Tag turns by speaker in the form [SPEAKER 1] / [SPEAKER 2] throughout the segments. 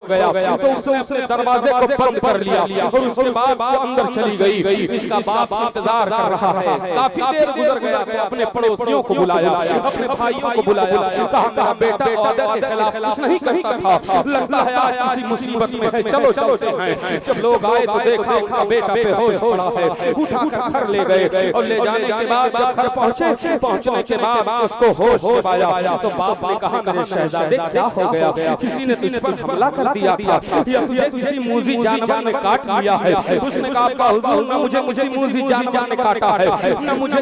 [SPEAKER 1] गया तो उसने अपने दरवाजे को बंद कर लिया और उसके बाद अंदर चली गई। इसका बाप इंतजार कर रहा है। काफी देर गुजर गया तो अपने पड़ोसियों को बुलाया, अपने भाइयों को बुलाया, कहा मेरा बेटा ऑर्डर के खिलाफ कुछ नहीं करता था, लगता है आज किसी मुसीबत में है, चलो चलते हैं। जब लोग आए तो देखा उनका बेटा बेहोश पड़ा है, उठाकर घर ले गए और ले जाने के बाद जब घर पहुंचने के बाद उसको होश आया तो बाप ने कहा मेरे शहजादे क्या हो गया, किसी ने तुझ पर हमला कर दिया था या तुझे किसी मूजी जानवर ने काट लिया है? उसने कहा हुजूर न मुझे मूजी जानवर ने काटा है, न मुझे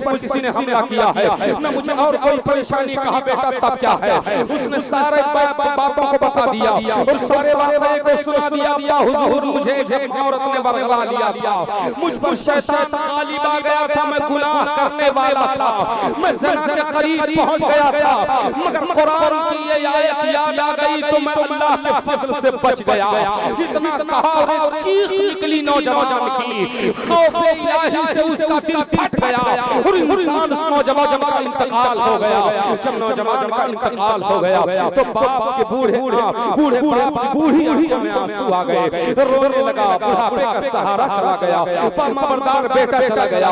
[SPEAKER 1] पर किसी ने हमला किया है, न मुझे और कोई परेशानी। कहा बेटा तब क्या है? उसने सारे बातों को बता दिया और सारे बातें को सुना दिया। हुजूर मुझे एक औरत ने बरगला लिया था, मुझ पर शैतान गालिब आ गया था, मैं गुनाह करने वाला था, मैं ज़िना के करीब पहुंच गया था, मगर कुरान की ये आयत याद आ गई तो मैं अल्लाह के फजल से बच गया। इतना कहा और चीख निकली नौजवान की, खौफ इलाही से उसका दिल फट गया और इंसान उस नौजवान का इंतकाल हो गया। जब नौजवान का इंतकाल हो गया तो बाप के बूढ़ी आंखों में आंसू आ गए, रोने लगा, बुढ़ापे का सहारा चला गया, फरमाबरदार बेटा चला गया।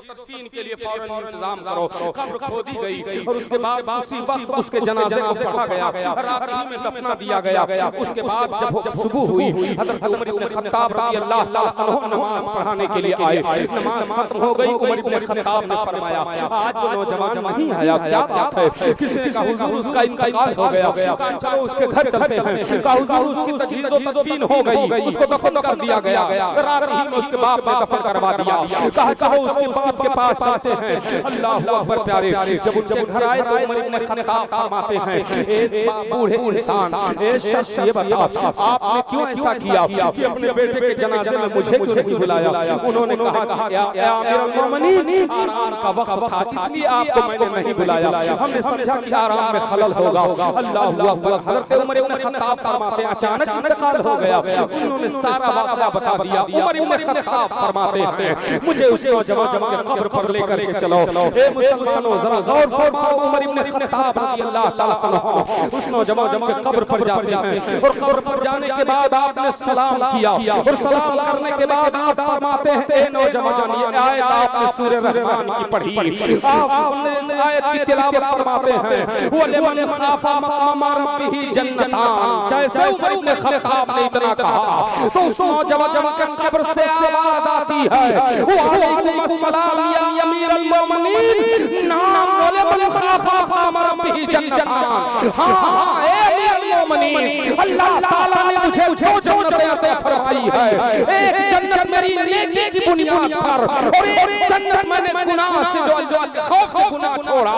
[SPEAKER 1] तदफीन के लिए फौरन इंतजाम करो। कब्र खोदी गई और उसके बाद उसी वक्त उसके जनाजे को पढ़ा गया, रात में दफना दिया गया। उसके बाद जब सुबह हुई हज़रत उमर इब्न खत्ताब रज़ियल्लाहु ताला अन्हु नमाज पढ़ाने के लिए आए। नमाज खत्म हो गई, उमर इब्न खत्ताब ने फरमाया आज वो नौजवान नहीं आया, क्या बात है? किसी ने कहा हुजूर उसका इंतकाल हो गया, चलो उसके घर चलते हैं। कहा हुजूर उसकी तजहीज़ व तदफीन हो गई, उसको दफन कर दिया गया, रात ही में उसके बाप ने दफन करवा दिया। कहा उसके बाप के पास चलते हैं। अल्लाह अकबर प्यारे, जब उनके घर आए तो उमर इब्न खत्ताब फरमाते हैं एक बूढ़े इंसान, एक शख्स ये बता आपने क्यों ऐसा किया कि अपने बेटे के जनाजे में मुझे क्यों नहीं बुलाया? उन्होंने कहा या अमीरुल मोमिनीन आराम का वक्त था इसलिए आपको मैंने नहीं बुलाया, हमने समझा कि आराम में खलल होगा। अल्लाह अकबर। हज़रत उमर इब्न खत्ताब फरमाते हैं अचानक इंतकाल हो गया। उन्होंने सारा वाक़या बता दिया। उमर इब्न खत्ताब फरमाते हैं मुझे उस नौजवान के कब्र पर लेकर के चलो। ए मुसलमानों जरा गौर फरमाओ, उमर इब्न खत्ताब रज़ियल्लाहु ताला अन्हु उस नौजवान के कब्र पर जाते हैं और कब्र पर जाने के बाद आपने सलाम किया और सलाम करने के बाद आप फरमाते हैं ए नौजवान ये आयत आपने सूरह रहमान की पढ़ी, आपने इस आयत की तिलावत फरमाते हैं वो लिमन खाफा मकाम रब्बिही जन्नतान। जैसे उमर इब्न खत्ताब ने इतना कहा तो उस नौजवान के कब्र से आवाज आती है वालेकुम अस्सलाम या अमीरुल मोमिनीन, नाम बोले बोले खाफा मकाम रब्बिही जन्नतान। हां ए अमीरुल मोमिनीन, अल्लाह ताला ने मुझे दो जन्नतें अता फरमाई है, एक जन्नत मेरी नेकी की बुनियाद पर और एक जन्नत मैंने गुनाह से जो खौफ से गुनाह छोड़ा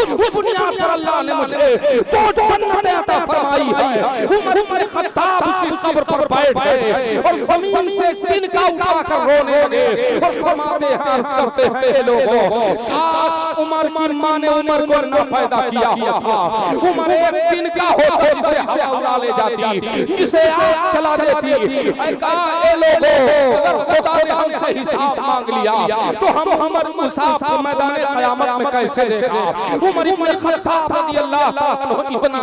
[SPEAKER 1] उस बुनियाद पर अल्लाह ने मुझे दो जन्नतें अता फरमाई है। उमर इब्न खत्ताब उसी कब्र पर बैठ गए और जमीन से तिनका उठाकर रोने लगे और फरमाते हैं अर्ज़ करते हैं लोगों काश उमर की मां ने उमर को न पैदा किया होता, उमर एक तिनका होता जिसे हवा ले जाती, जिसे आग चला देती। कहा ए लोगों अगर खुदा ने हमसे हिसाब मांग लिया तो हम उमर मुसाफ को मैदान क़यामत में कैसे देगा? उमर इब्न खत्ताब रज़ियल्लाहु ताला अन्हु इतना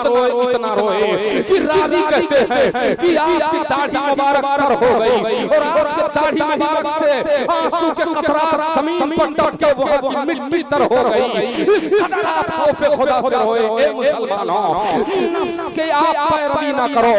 [SPEAKER 1] रोए कि रावी कहते हैं कि आपकी दाढ़ी मुबारक तर हो गई और आपकी दाढ़ी मुबारक से आंसू के कतरात जमीन पर टपके वहां की मिट्टी तर हो गई। इस कदर खौफ खुदा से रोए। ए मुसलमानों नफ्स के आप पैरवी ना करो,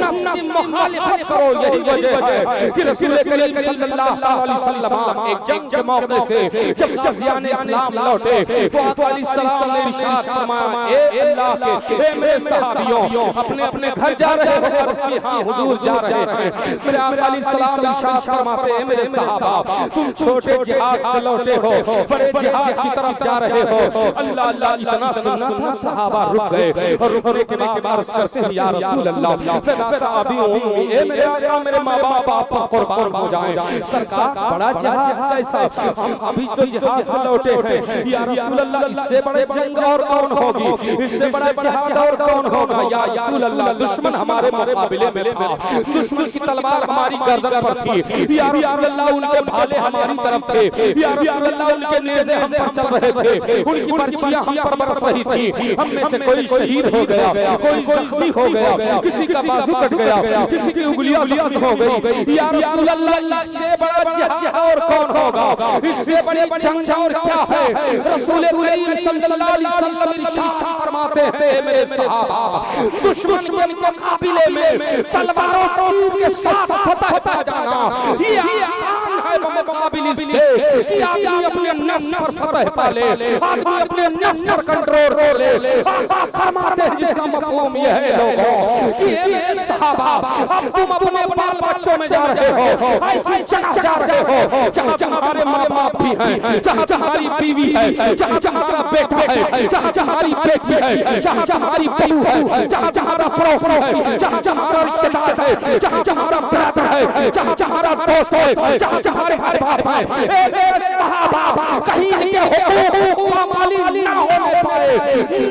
[SPEAKER 1] नफ्स की मुखालिफत करो। यही वजह है कि रसूल करीम सल्लल्लाहु अलैहि वसल्लम एक जंग के मौके से जब जज़ियान इस्लाम लौटे तो आका अलैहिस्सलाम ने इरशाद फरमाया ए अल्लाह के ए मेरे सहाबियों अपने अपने घर जा रहे हो, उसके हां हुजूर जा रहे हैं। मेरे आका अलैहिस्सलाम इरशाद फरमाते हैं मेरे सहाबा तुम छोटे जिहाद से लौटे हो, बड़े जिहाद की तरफ जा रहे हो। अल्लाह अल्लाह इतना सुनना था सहाबा रुक गए और रुकने के बाद अर्ज़ करते हैं या रसूल अल्लाह फ़िदा अबी व उम्मी, ए मेरे आका मेरे माँ बाप पर कुर्बान हो जाएं। सरकार बड़ा जिहाद कैसा, हम अभी तो जिहाद से लौटे हैं या रसूल अल्लाह, इससे बड़े जंग और कौन होगी, इससे बड़ा जिहाद और कौन होगा या रसूल अल्लाह। दुश्मन हमारे मुकाबले में था, दुश्मन की तलवार हमारी गर्दन पर थी या रसूल अल्लाह, उनके भाले हमारी तरफ थे या रसूल अल्लाह, उनके नेज़े हम पर चल रहे थे, उनकी पर्चियां हम पर बरस रही थी। हम में से कोई शहीद हो गया, कोई जख्मी हो गया, किसी का बाजू कट गया, किसी की उंगलियां जख्मी हो गई या रसूल अल्लाह। इससे बड़ा जिहाद और कौन होगा, इससे बड़ी जंग और क्या है। रसूल करीम सल्लल्लाहु अलैहि वसल्लम इरशाद फरमाते हैं मेरे सहाबा, दुश्मन के मुकाबले में तलवारों तीर के साथ फतह पा जाना ये आसान है मुकाबले से कि आदमी अपने नफ्स पर फतह पा ले, आदमी अपने नफ्स पर कंट्रोल कर ले। आप फरमाते हैं जिसका मफहूम ये है लोगों कि ये मेरे सहाबा, अब तुम अपने बाल बच्चों में जा रहे हो, ऐसी जगह जा रहे हो जहाँ हमारे माँ बाप भी हैं, जहाँ हमारी बीवी है, जहाँ हमारा बेटा है, जहाँ हमारी बेटी है, जहाँ हमारी बहू है, जहाँ हमारा पड़ोसी है, जहाँ हमारा रिश्तेदार है, जहाँ हमारा ब्रदर है, जहाँ हमारा दोस्त है, जहाँ हमारे भाई बाप है। ए मेरे सहाबा, कहीं इनके हुकूक पामाली ना होने पाए,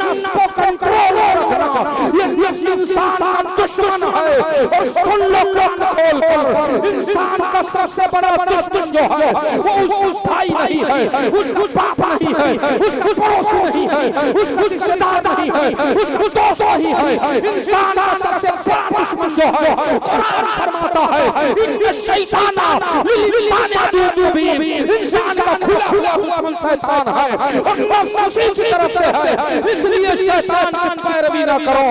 [SPEAKER 1] नफ्स को कंट्रोल रखना ये नफ्स इंसान का दुश्मन है। और सुन लो खोल कर, इंसान का सबसे बड़ा दुश्मन जो है वो उसका भाई नहीं है, उसका बाप नहीं है, उसका पड़ोसी नहीं है, उसका रिश्तेदार नहीं है, उसका दोस्त नहीं है। इंसान का सबसे बड़ा दुश्मन जो है कुरान फरमाता है इन्न शैताना लिल-इंसान अदुव्वुन, इंसान का खुला हुआ शैतान है और नफ्स उसी तरफ से है, इसलिए शैतान की पैरवी ना करो।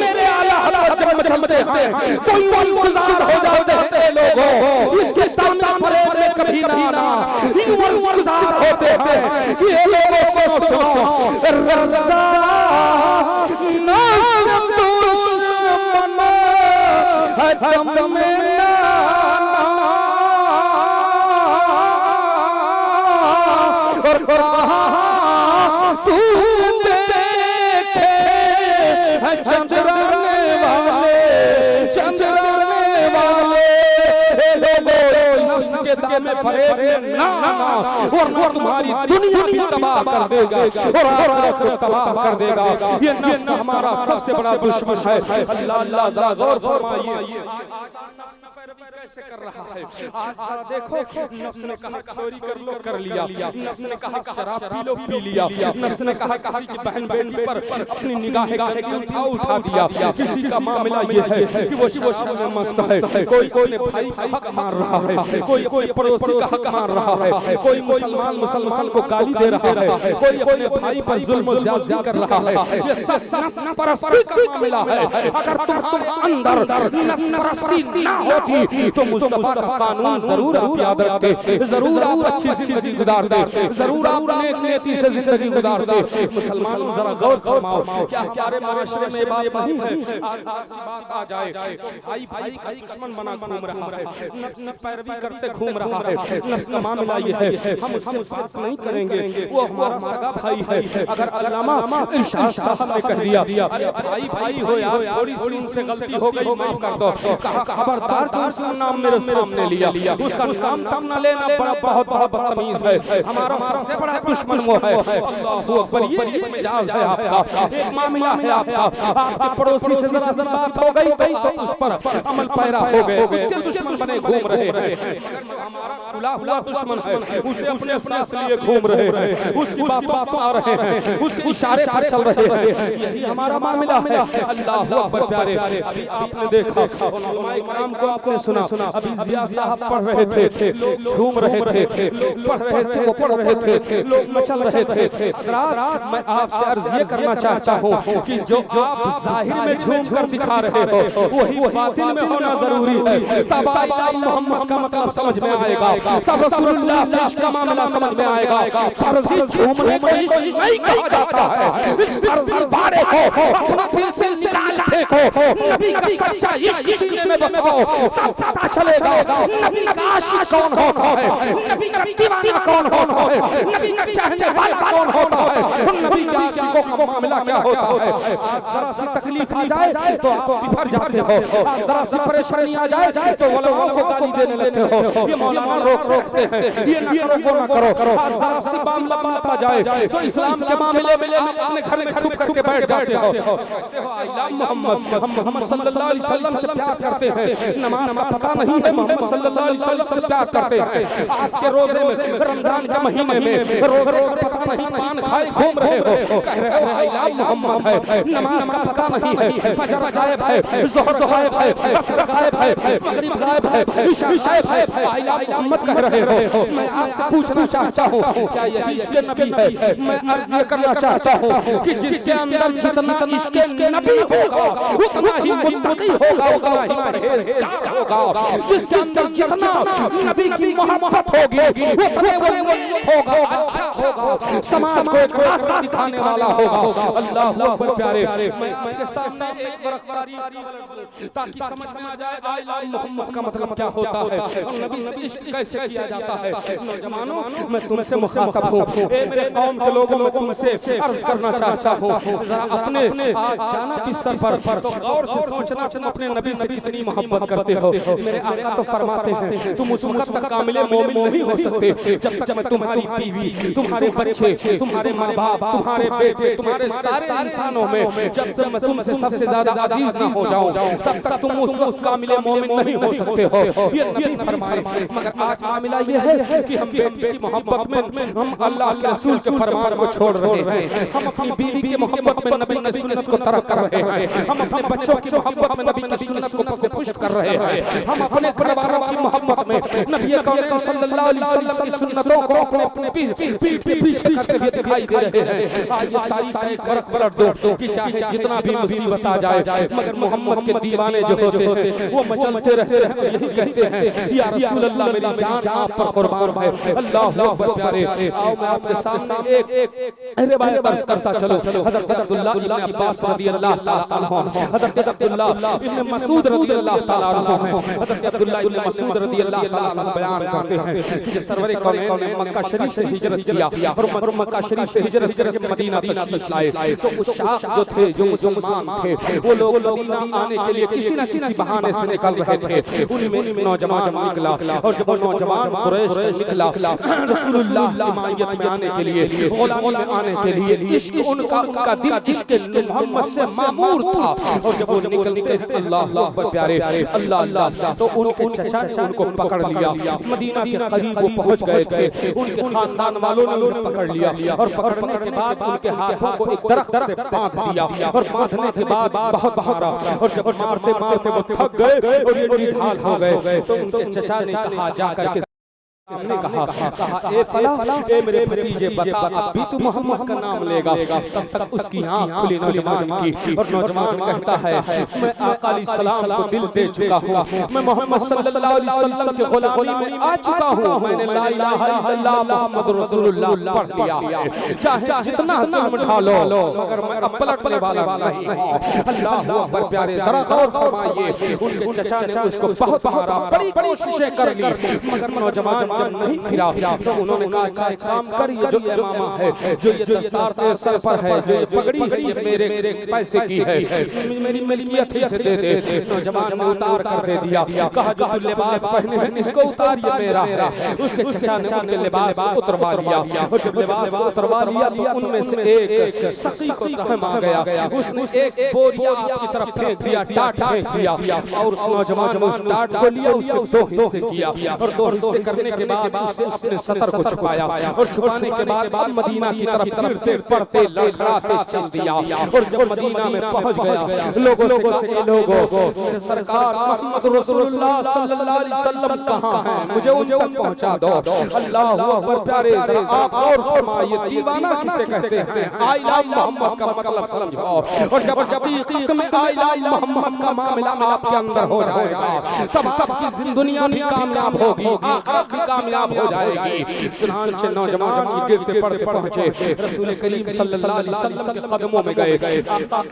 [SPEAKER 1] मेरे आला हज़रत जब चलते हैं कोई इंतजार हो जाते हैं लोगों, इसके सामने फरेब में कभी ना आना, इंतजार होते हैं कि ये लोगों को सुनो रज़ा नफ्स दुश्मन हदम में में फरेब में ना और तुम्हारी दुनिया भी तबाह कर देगा और आखिरत तबाह कर देगा। ये नफ्स हमारा सबसे बड़ा दुश्मन है। अल्लाह अल्लाह जरा गौर फरमाइए कैसे कर रहा है। आज देखो नफ्स ने कहा चोरी कर लो, कर लिया, नफ्स ने कहा शराब पी लो, पी लिया, नफ्स ने कहा किसी की बहन बेटी पर अपनी निगाहें उठा दिया। किसी का मामला ये है कि वो शराब में मस्त है, कोई अपने भाई का हक मार रहा है, कोई पड़ोसी का हक मार रहा है, कोई मुसलमान को गाली दे रहा है, कोई अपने भाई पर जुल्म ज़्यादती कर रहा है। ये सब नफ्स परस्ती का मामला है। अगर तुम्हारे अंदर नफ्स परस्ती ना होती तो मुस्तफा का कानून जरूर आप याद रखते, जरूर आप अच्छी जिंदगी गुजारते, जरूर आप नेक नीति से जिंदगी गुजारते। मुसलमानों जरा गौर फरमाओ, क्या हमारे माशरे में बात नहीं है बात आ जाए भाई का दुश्मन बना घूम रहा है, नफ्स पैरवी करते घूम रहा है। नफ्स का मामला ये है हम उससे बात नहीं करेंगे, वो हमारा सगा भाई है। अगर अल्लामा इरशाद साहब ने कह दिया भाई हो यार, थोड़ी सी उनसे गलती हो गई, माफ कर दो, कहा खबरदार जो उसका नाम मेरे सामने लिया, उसका नाम तब न लेना, बड़ा बहुत बदतमीज है, हमारा सबसे बड़ा दुश्मन वो है। अल्लाहू अकबर, ये मिजाज है आपका, एक मामला है आपका, आपके पड़ोसी से जरा सी बात हो गई तो उस पर अमल पैरा हो गए, उसके दुश्मन बने घूम रहे हैं। हमारा खुला हुआ दुश्मन है, उसे अपने साथ लिए घूम रहे हैं, उसकी बातों आ रहे हैं, उसके इशारे पर चल रहे हैं, यही हमारा मामला है। अल्लाहू अकबर प्यारे, अभी आपने देखा उलमाए किराम को आपने सुना, अभी जिया साहब पढ़ रहे थे, लोग झूम रहे थे, लोग पढ़ रहे थे, वो पढ़ रहे थे, लोग मचल रहे थे। हज़रात मैं आपसे अर्ज ये करना चाहता हूँ कि जो आप जाहिर में झूम कर दिखा रहे हो वही बातिन में होना जरूरी है। तब आपको मोहम्मद का मतलब समझ में आएगा, तब रसूलुल्लाह का मामला समझ में आएगा। फर्जी झूमने को नहीं कहा जाता है, इस फर्जी बारे को अपना दिल से निकाला फेंको, नबी का सच्चा इश्क सीने में बसाओ, तब पता चलेगा नबी का आशिक कौन होता है, नबी का दीवाना कौन होता है, नबी का चाहने वाला कौन होता है, नबी के आशिकों का मामला क्या होता है। जरा सी तकलीफ आ जाए तो आप बिफर जाते हो, जरा सी परेशानी आ जाए तो उलमा को गाली देने लगते हो, ये मौलाना रोकते हैं, ये ना करो। जरा सी मामला बात आ जाए तो इस्लाम के मामले में अपने घर में छुप करके बैठ जाते हो। मोहम्मद सल्लल्लाहु अलैहि वसल्लम से प्यार करते हैं, नमाज का पता नहीं है, मोहम्मद सल्लल्लाहु अलैहि वसल्लम से प्यार करते हैं। आपके रोजे में रमजान के महीने में रोज पता नहीं पान खाए घूम रहे हो, कह रहे हो आइला मोहम्मद है, नमाज का पता नहीं है, फजर गायब है, ज़ोहर गायब है, असर गायब है, मगरिब गायब है, इशा गायब है, आइला मोहम्मद कह रहे हो। मैं आपसे पूछना चाहता हूँ, क्या यही इश्क़ नबी है? मैं अर्ज़ ये करना चाहता हूँ कि जिसके अंदर जितना इश्क़ नबी होगा उतना ही मुत्तकी होगा, उतना ही परहेज़गार होगा। जिसके अंदर जितना नबी की मोहब्बत होगी उतने वो होगा, अच्छा होगा, समाज को एक रास्ता दिखाने वाला होगा। अल्लाह अकबर प्यारे, मैं के सामने एक बरकत ताकि समझ में आ जाए आइला मोहम्मद का मतलब क्या होता है और नबी से इश्क कैसे किया जाता है। नौजवानों, मैं तुमसे मुखातब हूँ, ए मेरे कौम के लोगों, मैं तुमसे अर्ज करना चाहता हूँ, जरा अपने आज जाना बिस्तर पर तो गौर से सोचना, तुम अपने नबी से कितनी मोहब्बत करते हो। मेरे आका तो फरमाते हैं तुम उस वक्त तक कामिले मोमिन नहीं हो सकते जब तक मैं तुम्हारी बीवी, तुम्हारे बच्चे, तुम्हारे माँ बाप, तुम्हारे बेटे, तुम्हारे सारे इंसानों में जब तक मैं तुमसे सबसे ज्यादा अजीज ना हो जाऊं तब तक तुम उस वक्त कामिले मोमिन नहीं हो सकते हो। ये नबी फरमाए। मगर आज मामला ये है कि हम बेटी की मोहब्बत में हम अल्लाह के रसूल के फरमान को छोड़ रहे हैं, हम अपनी बीवी की मोहब्बत में नबी की सुन्नत को तरक कर रहे हैं, हम अपने बच्चों की मोहब्बत में नबी की सुन्नत को पुष्ट कर रहे हैं, हम अपने परिवारों की मोहब्बत में नबी करीम सल्लल्लाहु अलैहि वसल्लम की सुन्नतों को अपने पीठ के पीछे करते हुए दिखाई दे रहे हैं। आज ये तारीख का एक फर्क पलट दो कि चाहे जितना भी मुसीबत आ जाए मगर मोहम्मद के दीवाने जो होते हैं वो मचलते रहते हैं, यही कहते हैं या रसूल अल्लाह मेरी जान आप पर कुर्बान है। अल्लाह अकबर प्यारे, आओ मैं आपके सामने एक रिवायत अर्ज करता चलो। हज़रत अब्दुल्लाह इब्न अब्बास रज़ियल्लाहु ताला अन्हु, हज़रत अब्दुल्लाह इब्न मसूद रज़ियल्लाहु ताला अन्हु हैं, हज़रत अब्दुल्लाह इब्न मसूद रज़ियल्लाहु ताला अन्हु बयान करते हैं कि जब सरवर कौनैन ने मक्का शरीफ से हिजरत किया और मक्का शरीफ से हिजरत करके मदीना तशरीफ लाए तो उस शाख जो थे, जो मुसलमान थे, वो लोग मदीना आने के लिए किसी न किसी बहाने से निकल रहे थे। उनमें नौजवान निकला और जब नौजवान कुरैश निकला रसूलुल्लाह की हिमायत में आने के लिए, गुलामी में आने के लिए, इश्क उनका दिल इश्क मोहम्मद से मामूर था। और जब वो निकलते अल्लाह अकबर प्यारे, अल्लाह अल्लाह, तो उनके चचा ने उनको पकड़ लिया, मदीना के करीब वो पहुंच गए थे, उनके खानदान वालों ने उन्हें पकड़ लिया और पकड़ने के बाद उनके हाथों को एक दरख्त से बांध दिया और बांधने के बाद बहुत मारा और जब मारते मारते वो थक गए और ये निढाल हो गए तो उनके चचा ने कहा जाकर के ने कहा ए फला, ए मेरे भतीजे बता अब भी तू मोहम्मद का नाम लेगा। तब तक उसकी आंख खुली नौजवान की और नौजवान कहता है मैं आका अलैहिस्सलाम को दिल दे चुका हूँ, मैं मोहम्मद सल्लल्लाहु अलैहि वसल्लम के गुलामी में आ चुका हूँ, मैंने ला इलाहा इल्लल्लाह मुहम्मदुर रसूलुल्लाह पढ़ लिया है, चाहे जितना जुल्म ढालो मगर मैं अब पलटने वाला नहीं हूँ। अल्लाह अकबर प्यारे, जरा गौर फरमाइए, उनके चचा ने उसको बहुत मारा, बड़ी कोशिशें कर ली मगर नौजवान जब नहीं फिरा तो उन्होंने कहा अच्छा एक काम कर, ये जो इमामा है, जो ये दस्तार तेरे सर पर है, जो ये पगड़ी है, ये मेरे पैसे की है, मेरी मिल्कियत है, इसे दे दे। नौजवान ने उतार कर दे दिया, कहा जो तू लिबास पहने है इसको उतार, ये मेरा है। उसके चचा ने उसके लिबास उतरवा लिया और जब लिबास उतरवा लिया तो उनमें से एक सकी को रहम आ गया, उसने एक बोरिया आपकी तरफ फेंक दिया, टाट फेंक दिया और उस नौजवान ने उस टाट को लिया, उसके दो हिस्से किया और दो हिस्से करने के बाद से अपने सतर को छुपाया और छुपाने के बाद मदीना की तरफ गिरते पड़ते लड़खड़ाते चल दिया और जब मदीना में पहुंच गया लोगों से लोगों सरकार मोहम्मद रसूलुल्लाह सल्लल्लाहु अलैहि वसल्लम कहां है, मुझे उन तक पहुंचा दो। अल्लाह अकबर प्यारे, आप और फरमाइए दीवाना किसे कहते हैं? आइला मोहम्मद का मतलब समझाओ। और जब हकीकत में आइला मोहम्मद का मामला आपके अंदर हो जाएगा तब की दुनिया भी कामयाब होगी, आखिरत कामयाब हो जाएगी। चुनांचे नौजवान गिरते पड़ते पहुंचे रसूल करीम सल्लल्लाहु अलैहि वसल्लम के कदमों में गए,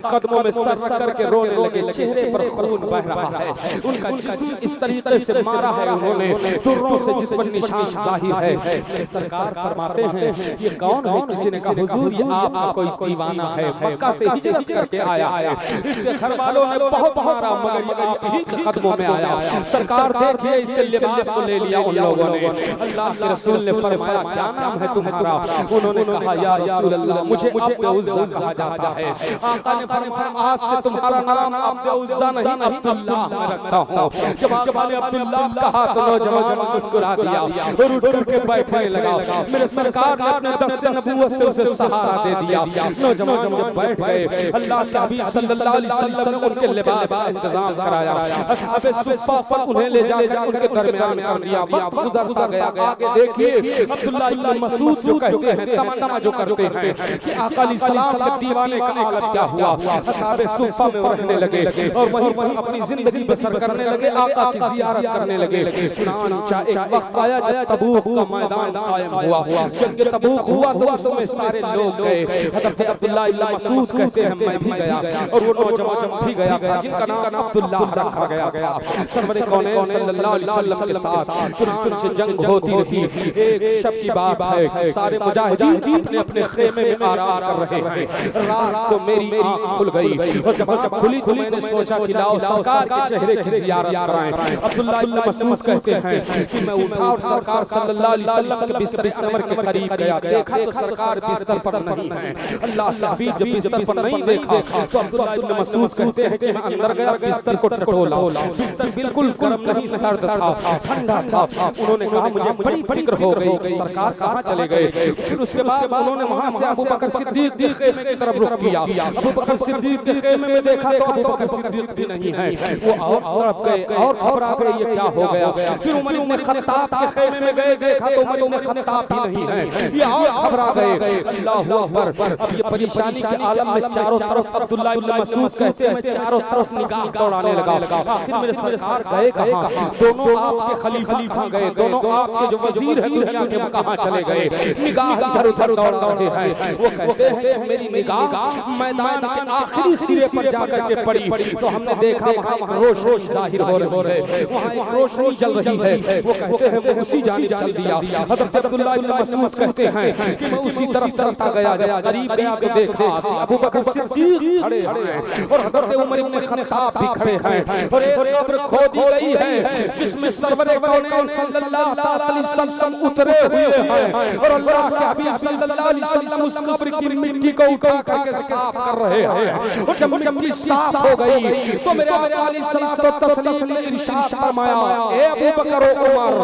[SPEAKER 1] कदमों में सर रख करके रोने लगे, चेहरे पर खून बह रहा है, उनका जिस्म इस तरीके से मारा है उन्होंने, दुर्रों से जिस पर निशान जाहिर है। सरकार फरमाते हैं ये कौन है? किसी ने कहा हुजूर ये आपका कोई दीवाना है, मक्का से हिजरत करके आया है, इसके घर वालों ने बहुत मारा मगर ये आप ही के कदमों में आया। सरकार देखिए इसके लिबास को ले लिया उन लोगों ने। अल्लाह के रसूल ने फरमाया क्या नाम है तुम्हारा? उन्होंने कहा या रसूल अल्लाह मुझे अब्द उज़्ज़ा कहा जाता है। आका ने फरमाया आज से तुम्हारा नाम अब्द उज़्ज़ा नहीं अब्दुल्लाह मैं रखता हूं। जब मैंने अब्दुल्लाह कहा तो नौजवान मुस्कुरा दिया और उठ के बैठने लगा। मेरे सरकार ने अपने दस्ते नबूवत से उसे सहारा दे दिया। नौजवान जब बैठ गए अल्लाह के हबीब सल्लल्लाहु अलैहि वसल्लम ने उनके लिबास का इंतजाम कराया, असहाबे सुफ़ा पर उन्हें ले जाकर उनके दरमियान कर दिया। वक्त गुजरता गया, आगे देखिए अब्दुल्लाह इब्न मसूद जो कहते हैं तमन्ना जो करते हैं कि आका अलैहिस्सलाम के दीवाने का आकर क्या हुआ। असहाबे सुफ़ा में रहने लगे और वहीं अपनी जिंदगी बसर करने लगे, आका की ज़ियारत करने लगे। चुनांचा एक वक्त आया जब तबूक का मैदान कायम हुआ, जंग तबूक हुआ तो उसमें सारे लोग गए। हज़रत अब्दुल्लाह इब्न मसूद कहते हैं मैं भी गया और वो नौजवान भी गया जिनका नाम अब्दुल्लाह रखा गया। सरवर कौनैन सल्लल्लाहु अलैहि वसल्लम के साथ चुनांचे जंग होती रही। एक शब की बात है, सारे मुजाहिदीन अपने अपने खेमे में आराम कर रहे हैं। रात को मेरी आंख खुल गई और जब खुली तो मैंने सोचा कि लाओ सरकार के चेहरे की ज़ियारत कराएं। अब्दुल्लाह इब्न मसूद कहते हैं कि मैं उठा और सरकार सल्लल्लाहु अलैहि वसल्लम के बिस्तर के करीब गया, देखा तो सरकार बिस्तर पर नहीं है। अल्लाह के हबीब जब बिस्तर पर नहीं देखा तो अब्दुल्लाह इब्न मसूद कहते हैं कि मैं अंदर गया, बिस्तर को टटोला, बिस्तर बिल्कुल गर्म नहीं सर्द था, ठंडा था। उन्होंने कहा मुझे बड़ी फिक्र हो गई कि सरकार कहाँ चले गए। फिर उसके बाद उन्होंने वहां से अबू बकर सिद्दीक के खेमे की तरफ रुख किया। अबू बकर सिद्दीक के खेमे में देखा तो अबू बकर सिद्दीक भी नहीं है। वो और गए और घबरा गए ये क्या हो गया। फिर उमर इब्न खत्ताब के खेमे में गए, देखा तो उमर इब्न खत्ताब भी नहीं है, ये और घबरा गए। अल्लाहु अकबर। अब ये परेशानी के आलम में चारों तरफ अब्दुल्लाह इब्न मसूद कहते हैं चारों तरफ निगाह दौड़ाने लगा। आखिर मेरे सरकार गए कहाँ? दोनों आपके खलीफा गए, दोनों आपके जो वजीर हैं दुनिया के वो कहाँ चले गए? निगाह इधर उधर दौड़ रहे हैं। वो कहते हैं मेरी निगाह मैदान के आखिरी सिरे पर जाकर के पड़ी तो हमने देखा वहाँ एक रोशनी जाहिर हो रही है, वहाँ एक रोशनी जल रही है। वो कहते हैं मैं उसी जानिब चल दिया। हज़रत अब्दुल्लाह इब्न मसूद कहते हैं कि मैं उसी तरफ चलता गया, जब करीब गया तो देखा कि अबू बकर सिद्दीक खड़े हैं और हज़रत उमर इब्न खत्ताब भी खड़े हैं और एक कब्र खोदी गई है जिसमें सरवर कौनैन सल्लल्लाहु अलैहि वसल्लम उतरे हुए हैं और अल्लाह के हबीब सल्लल्लाहु अलैहि वसल्लम उस कब्र की मिट्टी को उठा करके साफ कर रहे हैं। और जब मिट्टी साफ हो गई तो मेरे आका अलैहिस्सलातु वस्सलाम ने इरशाद फरमाया ए अबू बकर और उमर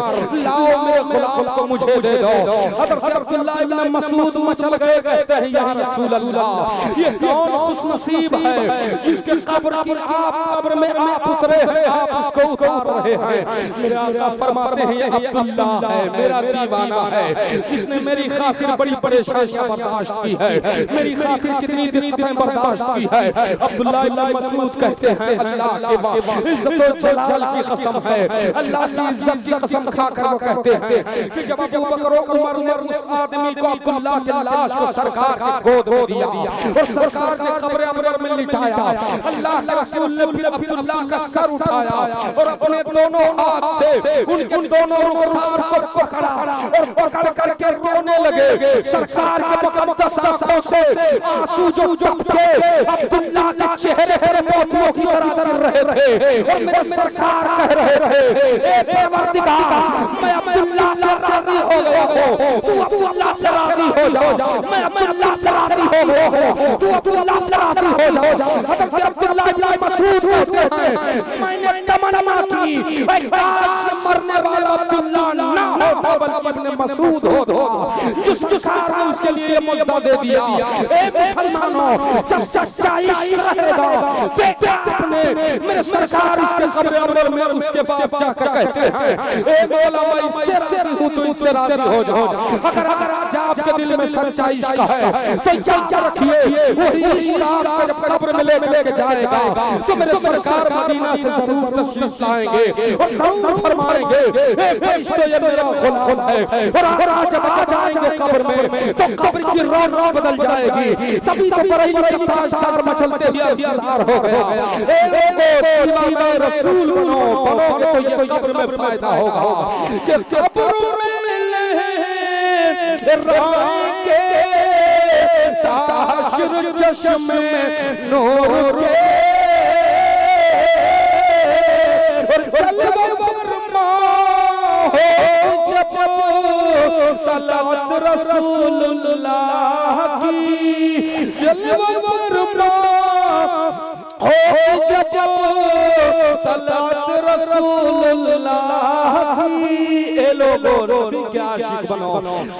[SPEAKER 1] लाओ मेरे गुलाम को मुझे दे दो। हज़रत अब्दुल्लाह इब्न मसूद मचल गए, कहते हैं या रसूल अल्लाह ये कौन खुशनसीब है जिसके कब्र की आप कब्र में आप उतरे हैं, आप उसको उतार रहे हैं। मेरे आका फरमाते हैं ये अब्दुल्लाह है, मेरा दीवाना है जिसने मेरी खातिर बड़ी परेशानियां बर्दाश्त की है, मेरी खातिर कितनी दिक्कतें बर्दाश्त की है। अब्दुल्लाह इब्न मसूद कहते हैं अल्लाह के इज्जत और जलाल की कसम है, अल्लाह की इज्जत की कसम खाकर वो कहते हैं कि जब अबू बकर और उमर ने उस आदमी को अब्दुल्लाह की लाश को सरकार की गोद में दिया और सरकार ने कब्र अमर में लिटाया, अल्लाह के रसूल ने फिर अब्दुल्लाह का सर उठाया और अपने दोनों हाथ से उनके दोनों रुखसार को पकड़ा और पकड़ करके रोने लगे। सरकार के मुकद्दस आंखों से आंसू जो टपके अब्दुल्लाह के चेहरे पर मोतियों की तरह गिर रहे थे और मेरे सरकार कह रहे थे ए परवरदिगार मैं अब्दुल्लाह से राजी हो गया हूं, तू अब्दुल्लाह से राजी हो जा। मैं अब्दुल्लाह से राजी हो गया हूं, तू अब्दुल्लाह से राजी हो जा। हज़रत अब्दुल्लाह इब्न मसूद कहते हैं मैंने तमन्ना की काश मरने वाला अब्दुल्लाह ना होता बल्कि इब्न मसूद होता, जिस सरकार ने उसके लिए मुजदा दे दिया। ए मुसलमानों जब सच्चाई रहेगा बेटा अपने मेरे सरकार इसके कब्र अमर में उसके बाप जाकर कहते हैं ए मौला मैं इससे राजी हूं तो इससे राजी हो जाओ। अगर आज आपके दिल में सच्चाई का है तो क्या रखिए वही इशारा जब कब्र में लेके जाएगा तो मेरे सरकार मदीना से जरूर तशरीफ लाएंगे और दरूद फरमाएंगे ए फरिश्तों ये मेरा गुलाम है। और आज जब आ जाएंगे कब्र में तो कब्र की रौनक बदल जाएगी। तभी तो बरेली का ताजदार मचलते हुए इंतजार हो गया। ए लोगों दीवाना रसूल बनो, बनोगे तो ये कब्र में फायदा होगा। ये कब्र में रहेंगे ताशर चश्मे नूर के, तलवत रसूलुल्लाह की जलवा हो जब तलवत रसूलुल्लाह की। ए लोगों नबी के आशिक बनो,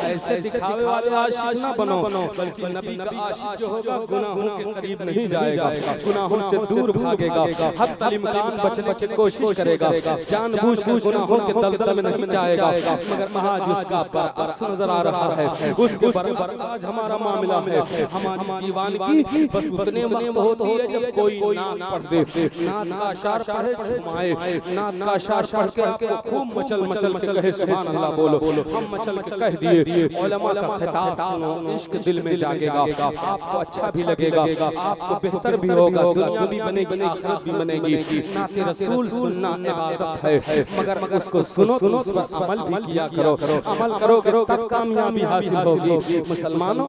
[SPEAKER 1] ऐसे दिखावे वाले आशिक ना बनो, बल्कि नबी का आशिक जो होगा गुनाहों के करीब नहीं जाएगा, गुनाहों से दूर भागेगा, हद इम्कान बचने की कोशिश करेगा, जानबूझकर गुनाहों के दलदल में नहीं जाएगा। मगर आज उसका बरअक्स नजर आ रहा है, उसके बरअक्स आज हमारा मामला है। हमारी दीवानगी बस उतने वक्त होती है जब कोई नात पढ़ दे, नात का अशार पढ़े छुमाए, नात का अशार पढ़ के आपको खूब मचल मचल के कहे सुभान अल्लाह बोलो। हम मचल के कह दिए, उलमा का खिताब सुनो, इश्क दिल में जागेगा, आपको अच्छा भी लगेगा, आपको बेहतर भी होगा, दुनिया भी बनेगी, आखिरत भी बनेगी। नाते रसूल सुनना इबादत है, मगर उसको सुनो तो उस पर अमल भी किया करो। अमल करोगे तब कामयाबी हासिल होगी। मुसलमानों